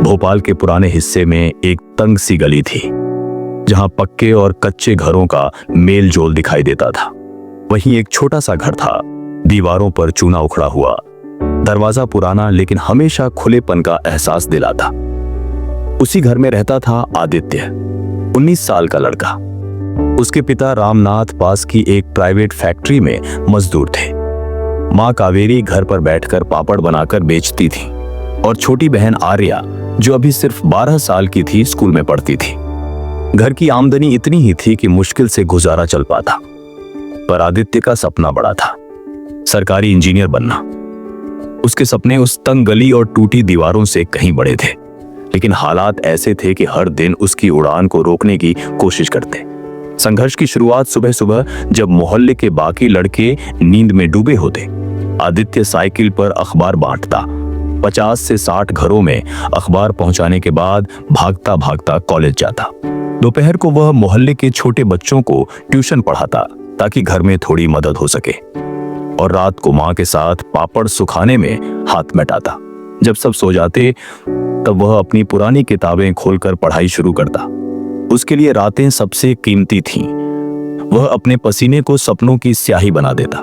भोपाल के पुराने हिस्से में एक तंग सी गली थी जहां पक्के और कच्चे घरों का मेल जोल दिखाई देता था। वहीं एक छोटा सा घर था, दीवारों पर चूना उखड़ा हुआ, दरवाजा पुराना लेकिन हमेशा खुलेपन का एहसास दिलाता। उसी घर में रहता था आदित्य, 19 साल का लड़का। उसके पिता रामनाथ पास की एक प्राइवेट फैक्ट्री में मजदूर थे। माँ कावेरी घर पर बैठकर पापड़ बनाकर बेचती थी और छोटी बहन आर्या, जो अभी सिर्फ 12 साल की थी, स्कूल में पढ़ती थी। घर की आमदनी इतनी ही थी कि मुश्किल से गुजारा चल पाता। पर आदित्य का सपना बड़ा था, सरकारी इंजीनियर बनना। उसके सपने उस तंग गली और टूटी दीवारों से कहीं बड़े थे, लेकिन हालात ऐसे थे कि हर दिन उसकी उड़ान को रोकने की कोशिश करते। संघर्ष की शुरुआत सुबह सुबह जब मोहल्ले के बाकी लड़के नींद में डूबे होते। आदित्य साइकिल पर अखबार बांटता, 50 से 60 घरों में अखबार पहुंचाने के बाद भागता भागता कॉलेज जाता। दोपहर को वह मोहल्ले के छोटे बच्चों को ट्यूशन पढ़ाता ताकि घर में थोड़ी मदद हो सके, और रात को मां के साथ पापड़ सुखाने में हाथ बटाता। जब सब सो जाते तब वह अपनी पुरानी किताबें खोलकर पढ़ाई शुरू करता। उसके लिए रातें सबसे कीमती थीं। वह अपने पसीने को सपनों की स्याही बना देता।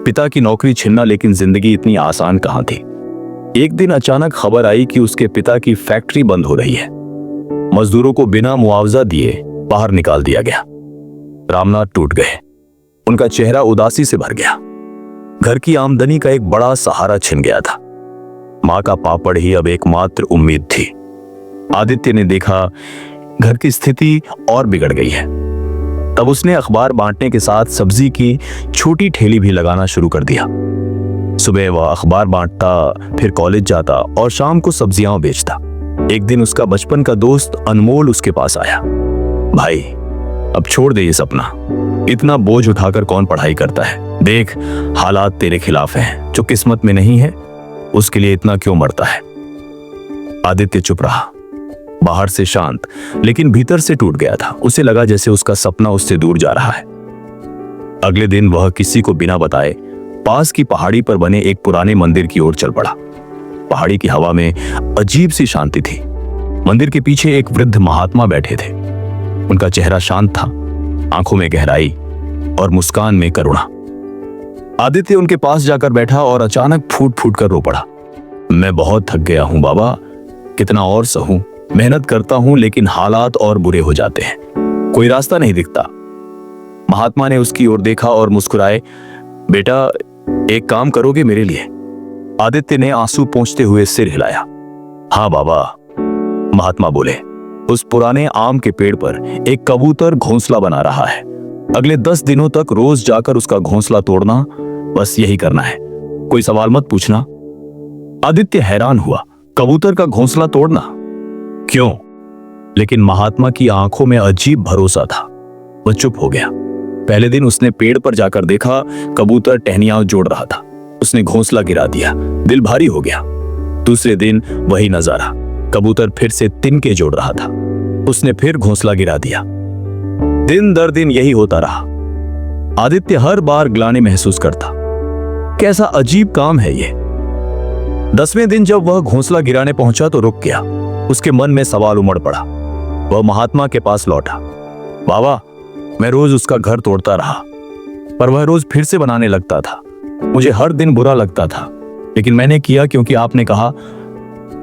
पिता की नौकरी छिनना, लेकिन जिंदगी इतनी आसान कहां थी। एक दिन अचानक खबर आई कि उसके पिता की फैक्ट्री बंद हो रही है। मजदूरों को बिना मुआवजा दिए बाहर निकाल दिया गया। रामनाथ टूट गए, उनका चेहरा उदासी से भर गया। घर की आमदनी का एक बड़ा सहारा छिन गया था। मां का पापड़ ही अब एकमात्र उम्मीद थी। आदित्य ने देखा घर की स्थिति और बिगड़ गई है। तब उसने अखबार बांटने के साथ सब्जी की छोटी ठेली भी लगाना शुरू कर दिया। सुबह वह अखबार बांटता, फिर कॉलेज जाता और शाम को सब्जियां बेचता। एक दिन उसका बचपन का दोस्त अनमोल उसके पास आया। भाई, अब छोड़ दे ये सपना, इतना बोझ उठाकर कौन पढ़ाई करता है। देख, हालात तेरे खिलाफ हैं। जो किस्मत में नहीं है उसके लिए इतना क्यों मरता है। आदित्य चुप रहा, बाहर से शांत लेकिन भीतर से टूट गया था। उसे लगा जैसे उसका सपना उससे दूर जा रहा है। अगले दिन वह किसी को बिना बताए पास की पहाड़ी पर बने एक पुराने मंदिर की ओर चल पड़ा। पहाड़ी की हवा में अजीब सी शांति थी। मंदिर के पीछे एक वृद्ध महात्मा बैठे थे। उनका चेहरा शांत था, आंखों में गहराई और मुस्कान में करुणा। आदित्य उनके पास जाकर बैठा और अचानक फूट फूट कर रो पड़ा। मैं बहुत थक गया हूं बाबा, कितना और सहूं। मेहनत करता हूं लेकिन हालात और बुरे हो जाते हैं, कोई रास्ता नहीं दिखता। महात्मा ने उसकी ओर देखा और मुस्कुराए। बेटा, एक काम करोगे मेरे लिए? आदित्य ने आंसू पोंछते हुए सिर हिलाया। हाँ बाबा, महात्मा बोले। उस पुराने आम के पेड़ पर एक कबूतर घोंसला बना रहा है। अगले 10 दिनों तक रोज जाकर उसका घोंसला तोड़ना, बस यही करना है। कोई सवाल मत पूछना। आदित्य हैरान हुआ, कबूतर का घोंसला तोड़ना? क्यों? लेकिन महात्मा की आंखों में अजीब भरोसा था। वह चुप हो गया। पहले दिन उसने पेड़ पर जाकर देखा, कबूतर टहनियां जोड़ रहा था। उसने घोंसला गिरा दिया, दिल भारी हो गया। दूसरे दिन वही नजारा, कबूतर फिर से तिनके जोड़ रहा था। उसने फिर घोंसला गिरा दिया। दिन दर दिन यही होता रहा। आदित्य हर बार ग्लानि महसूस करता। कैसा अजीब काम है ये। 10वें दिन जब वह घोंसला गिराने पहुंचा तो रुक गया। उसके मन में सवाल उमड़ पड़ा। वह महात्मा के पास लौटा। बाबा, मैं रोज उसका घर तोड़ता रहा, पर वह रोज फिर से बनाने लगता था। मुझे हर दिन बुरा लगता था, लेकिन मैंने किया क्योंकि आपने कहा।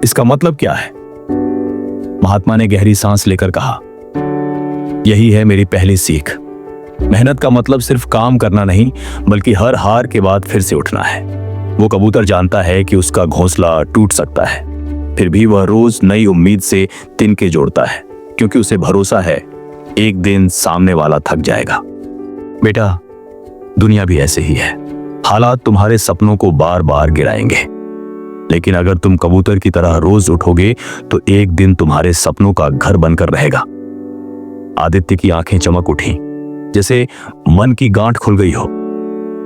इसका मतलब क्या है? महात्मा ने गहरी सांस लेकर कहा, यही है मेरी पहली सीख। मेहनत का मतलब सिर्फ काम करना नहीं, बल्कि हर हार के बाद फिर से उठना है। वो कबूतर जानता है कि उसका घोंसला टूट सकता है, फिर भी वह रोज नई उम्मीद से तिनके जोड़ता है, क्योंकि उसे भरोसा है एक दिन सामने वाला थक जाएगा। बेटा, दुनिया भी ऐसे ही है। हालात तुम्हारे सपनों को बार बार गिराएंगे, लेकिन अगर तुम कबूतर की तरह रोज उठोगे तो एक दिन तुम्हारे सपनों का घर बनकर रहेगा। आदित्य की आंखें चमक उठी, जैसे मन की गांठ खुल गई हो।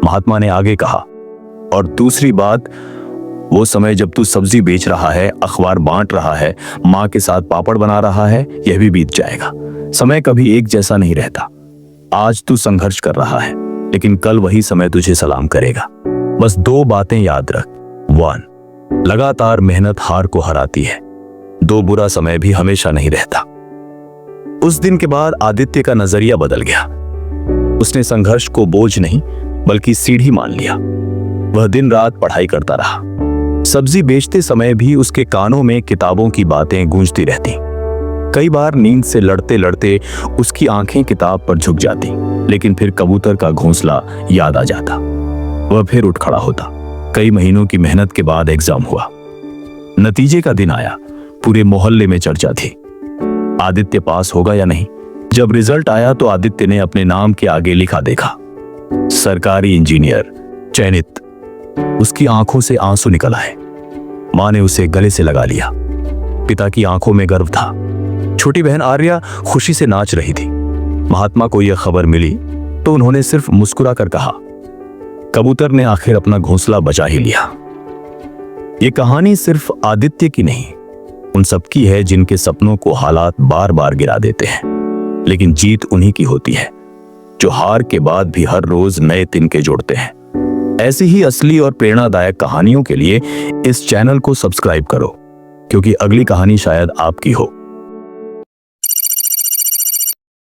महात्मा ने आगे कहा, और दूसरी बात, वो समय जब तू सब्जी बेच रहा है, अखबार बांट रहा है, मां के साथ पापड़ बना रहा है, यह भी बीत जाएगा। समय कभी एक जैसा नहीं रहता। आज तू संघर्ष कर रहा है, लेकिन कल वही समय तुझे सलाम करेगा। बस 2 बातें याद रख। 1, लगातार मेहनत हार को हराती है। दो बुरा समय भी हमेशा नहीं रहता। उस दिन के बाद आदित्य का नजरिया बदल गया। उसने संघर्ष को बोझ नहीं बल्कि सीढ़ी मान लिया। वह दिन रात पढ़ाई करता रहा। सब्जी बेचते समय भी उसके कानों में किताबों की बातें गूंजती रहती। कई बार नींद से लड़ते लड़ते उसकी आंखें किताब पर झुक जाती, लेकिन फिर कबूतर का घोंसला याद आ जाता। वह फिर उठ खड़ा होता। कई महीनों की मेहनत के बाद एग्जाम हुआ। नतीजे का दिन आया। पूरे मोहल्ले में चर्चा थी, आदित्य पास होगा या नहीं। जब रिजल्ट आया तो आदित्य ने अपने नाम के आगे लिखा देखा, सरकारी इंजीनियर चयनित। उसकी आंखों से आंसू निकल आए। मां ने उसे गले से लगा लिया। पिता की आंखों में गर्व था। छोटी बहन आर्या खुशी से नाच रही थी। महात्मा को यह खबर मिली तो उन्होंने सिर्फ मुस्कुरा कर कहा, कबूतर ने आखिर अपना घोंसला बचा ही लिया। यह कहानी सिर्फ आदित्य की नहीं, उन सबकी है जिनके सपनों को हालात बार बार गिरा देते हैं, लेकिन जीत उन्हीं की होती है जो हार के बाद भी हर रोज नए तिनके जोड़ते हैं। ऐसी ही असली और प्रेरणादायक कहानियों के लिए इस चैनल को सब्सक्राइब करो, क्योंकि अगली कहानी शायद आपकी हो।